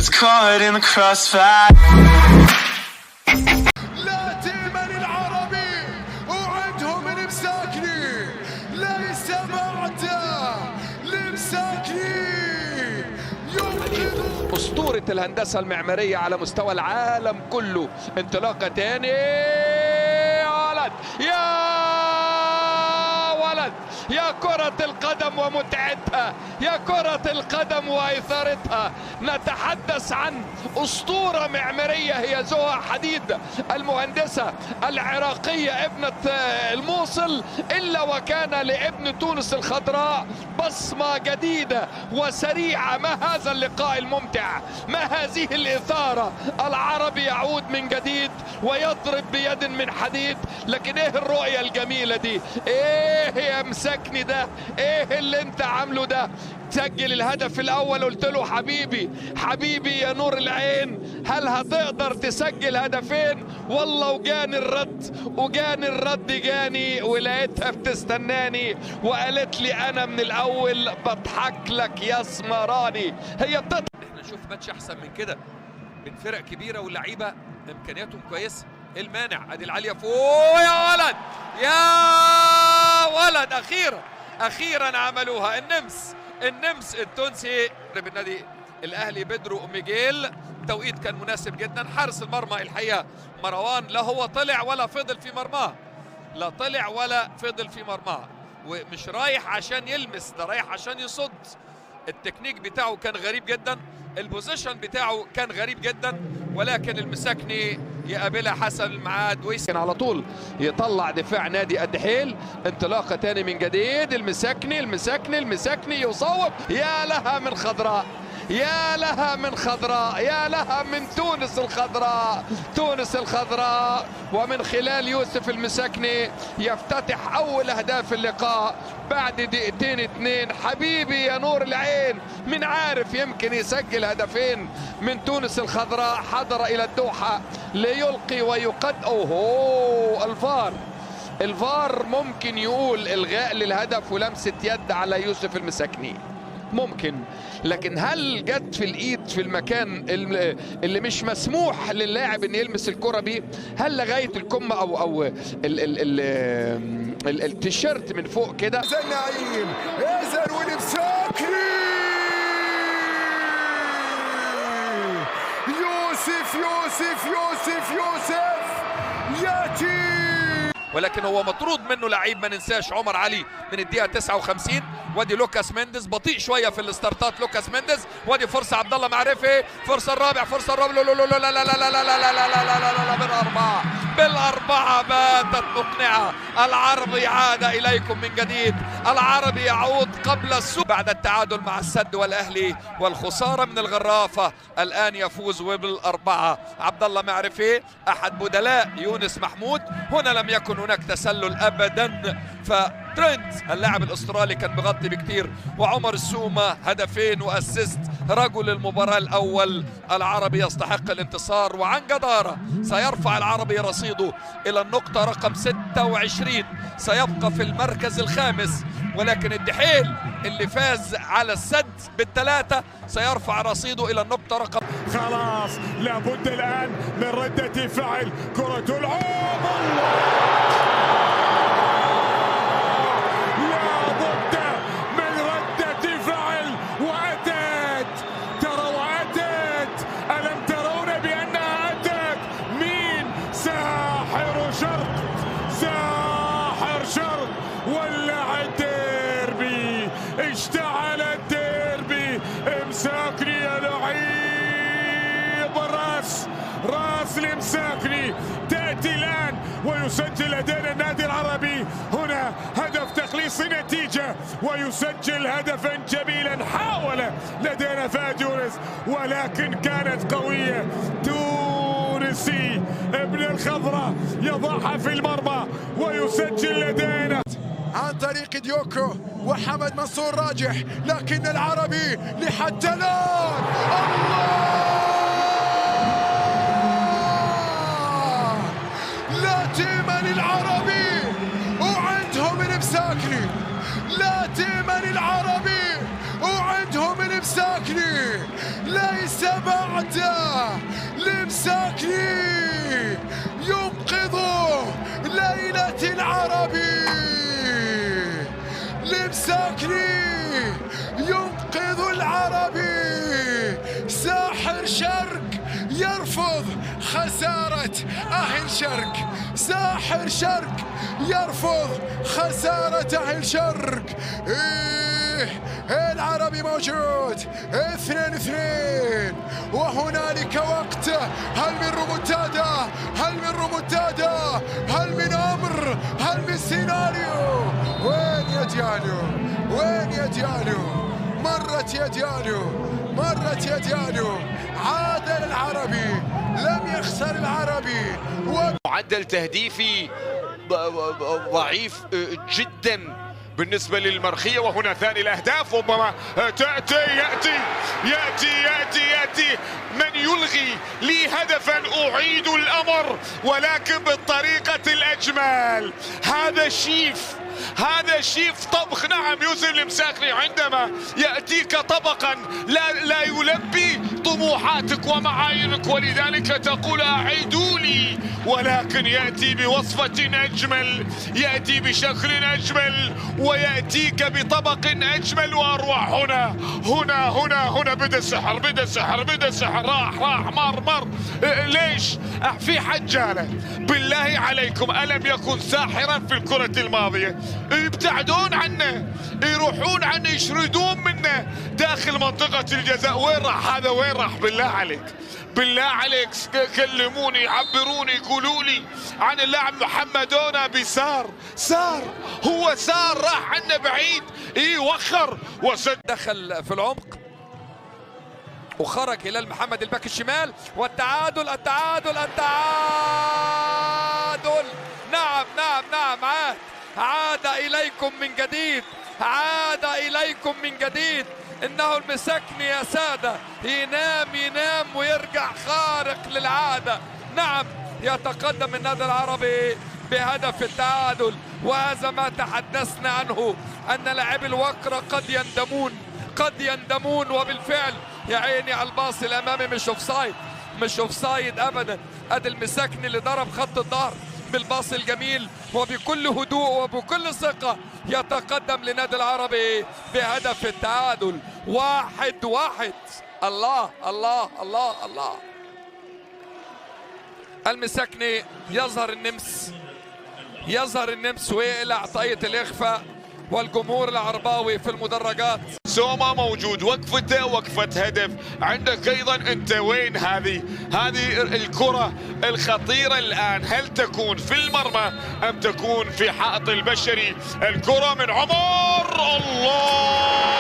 that's caught in the crossfire. لا تيمن العربي وعندهم المساكني، ليس بعده المساكني ينقذ. أسطورة الهندسة المعمارية على مستوى العالم كله. انطلاقة تاني يا ولد يا ولد، يا كرة القدم ومتعتها، يا كرة القدم وإثارتها. نتحدث عن أسطورة معمارية هي زوها حديد، المهندسة العراقية ابنة الموصل، إلا وكان لابن تونس الخضراء بصمة جديدة وسريعة. ما هذا اللقاء الممتع، ما هذه الإثارة. العربي يعود من جديد ويضرب بيد من حديد. لكن ايه الرؤية الجميلة دي، ايه يا مسكني ده، ايه اللي انت عامله ده. سجل الهدف الاول، قلت له حبيبي حبيبي يا نور العين، هل هتقدر تسجل هدفين؟ والله وجاني الرد جاني ولقيتها بتستناني وقالت لي انا من الاول بضحك لك يا سمراني. هي بتضحك. احنا نشوف ماتش احسن من كده من فرق كبيره واللعيبه امكانياتهم كويسه. المانع ادي العاليه فوق يا ولد يا ولد. اخيرا عملوها. النمس التونسي بالنادي الاهلي بيدرو ميغيل. توقيت كان مناسب جدا. حارس المرمى الحقيقه مروان لا هو طلع ولا فضل في مرماه، لا طلع ولا فضل في مرماه، ومش رايح عشان يلمس، ده رايح عشان يصد. التكنيك بتاعه كان غريب جدا، البوزيشن بتاعه كان غريب جدا، ولكن المساكني يقابلها حسب الميعاد ويسكن على طول يطلع دفاع نادي الدحيل. انطلاقه تاني من جديد. المساكني يصوب. يا لها من خضراء، يا لها من خضراء، يا لها من تونس الخضراء. ومن خلال يوسف المساكني يفتتح أول أهداف اللقاء بعد دقيقتين 2. حبيبي يا نور العين، من عارف يمكن يسجل هدفين من تونس الخضراء. حضر إلى الدوحة ليلقي ويقد. أوه الفار ممكن يقول إلغاء للهدف ولمسة يد على يوسف المساكني ممكن، لكن هل جت في الايد في المكان اللي مش مسموح للاعب ان يلمس الكرة بيه؟ هل لغايه الكم او التيشيرت من فوق كده؟ نعيم يزن والمساكني يوسف ياتي، ولكن هو مطرود منه لعيب ما ننساش عمر علي من الدقيقه 59. وادي لوكاس مينديز بطيء شويه في الاستارتات. لوكاس مينديز وادي فرصه عبد الله معرفي، فرصه الرابع لا بالاربعه باتت مقنعه. العربي عاد اليكم من جديد، العربي يعود قبل السوق بعد التعادل مع السد والاهلي والخساره من الغرافه. الان يفوز وبالاربعه. عبد الله معرفي احد بدلاء يونس محمود. هنا لم يكن هناك تسلل ابدا، فترينت اللاعب الاسترالي كان بغطي بكتير. وعمر السومه هدفين واسيست، رجل المباراه الاول. العربي يستحق الانتصار وعن جداره. سيرفع العربي رصيده الى النقطه رقم 26، سيبقى في المركز الخامس. ولكن الدحيل اللي فاز على السد بالثلاثه سيرفع رصيده الى النقطه رقم. خلاص لابد الان من رده فعل. كرة العوم لابد من ردة فعل، وأتت. ألم ترون بأنها أتت؟ مين؟ ساحر شرق ولع الديربي، اشتعل الديربي. امساكني يا لعيب، راس المساكني تأتي الآن ويسجل لدينا النادي العربي هنا هدف تخليص نتيجة، ويسجل هدفا جميلا. حاول لدينا فهد يونس ولكن كانت قوية. تونسي ابن الخضراء يضعها في المرمى ويسجل لدينا عن طريق ديوكو وحمد منصور راجح، لكن العربي لحتى الآن لا تيمن العربي وعندهم المساكني. لا تيمن العربي وعندهم المساكني ليس بعده. المساكني ينقذ ليلة العربي. المساكني ينقذ العربي. ساحر شرق يرفض خسارة أهل شرق. ساحر شرق يرفض خسارة أهل شرق. العربي موجود 2-2 وهنالك وقت. هل من ريمونتادا؟ هل من ريمونتادا؟ هل من أمر؟ هل من سيناريو؟ وين يا ديالو؟ وين يا ديالو؟ مرت يا ديالو، مرت يا ديالو. عادل العربي، لم يخسر العربي. معدل تهديفي ضعيف جدا بالنسبة للمرخية، وهنا ثاني الأهداف ربما يأتي من يلغي لي هدفا أعيد الأمر ولكن بالطريقة الأجمل. هذا شيف طبخ. نعم يوسف المساكني عندما يأتيك طبقا لا يلبي طموحاتك ومعاييرك ولذلك تقول أعيدوا لي، ولكن يأتي بوصفة أجمل، يأتي بشكل أجمل ويأتيك بطبق أجمل وأروع. هنا بدأ السحر. راح مر. ليش؟ في حجالة بالله عليكم، ألم يكن ساحرا في الكرة الماضية؟ يبتعدون عنه، يروحون عنه، يشردون منه داخل منطقة الجزاء. وين راح هذا؟ وين راح؟ بالله عليك كلموني، عبروني، قولوا لي عن اللاعب محمدونا بسار. هو راح عنه بعيد، وخر دخل في العمق وخرج هلال محمد الباك الشمال. والتعادل. نعم عاد إليكم من جديد. إنه المساكني يا سادة ينام ويرجع خارق للعادة. نعم يتقدم النادي العربي بهدف التعادل، وهذا ما تحدثنا عنه، أن لاعبي الوكرة قد يندمون وبالفعل يا عيني على الباص الأمامي مش اوفسايد أبدا. أدي المساكني اللي ضرب خط الظهر بالباص الجميل وبكل هدوء وبكل ثقة يتقدم لنادي العربي بهدف التعادل 1-1. الله. المساكني يظهر النمس ويقلع طاقية الإخفاء، والجمهور العرباوي في المدرجات. سوما موجود، وقفة هدف. عندك ايضا انت وين هذه الكرة الخطيرة الان؟ هل تكون في المرمى ام تكون في حائط البشري؟ الكرة من عمر. الله،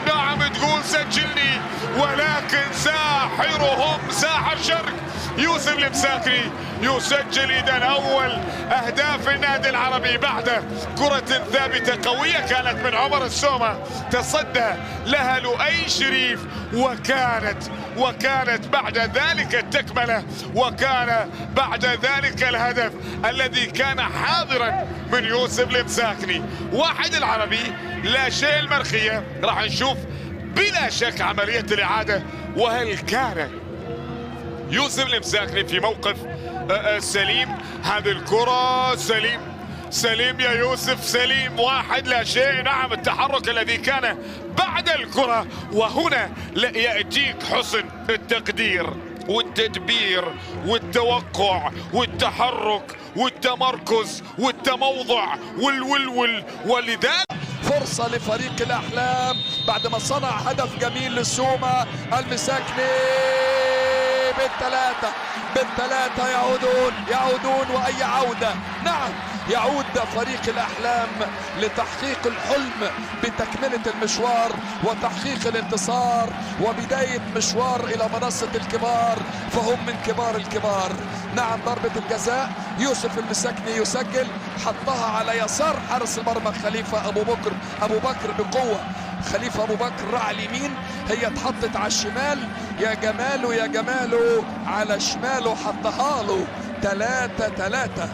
نعم تقول سجلني، ولكن ساحرهم ساحر شرق يوسف المساكني يسجل إذا أول أهداف النادي العربي بعد كرة ثابتة قوية كانت من عمر السومة، تصدى لها لؤي شريف، وكانت بعد ذلك التكملة، وكان بعد ذلك الهدف الذي كان حاضرا من يوسف المساكني. 1 العربي لا شيء المرخية. راح نشوف بلا شك عملية الإعادة، وهل كان يوسف المساكني في موقف سليم؟ هذه الكرة سليم يا يوسف، سليم. 1 لا شيء. نعم التحرك الذي كان بعد الكرة، وهنا يأتيك حسن التقدير والتدبير والتوقع والتحرك والتمركز والتموضع ولذلك فرصة لفريق الأحلام بعد ما صنع هدف جميل للسومة. المساكني بالثلاثة يعودون وأي عودة. نعم يعود فريق الأحلام لتحقيق الحلم بتكملة المشوار وتحقيق الانتصار وبداية مشوار إلى منصة الكبار، فهم من كبار الكبار. نعم ضربة الجزاء يوسف المساكني يسجل، حطها على يسار حارس المرمى خليفة أبو بكر بقوة. خليفة أبو بكر راح على اليمين، هي اتحطت على الشمال. يا جماله على شماله حطها له. 3-3.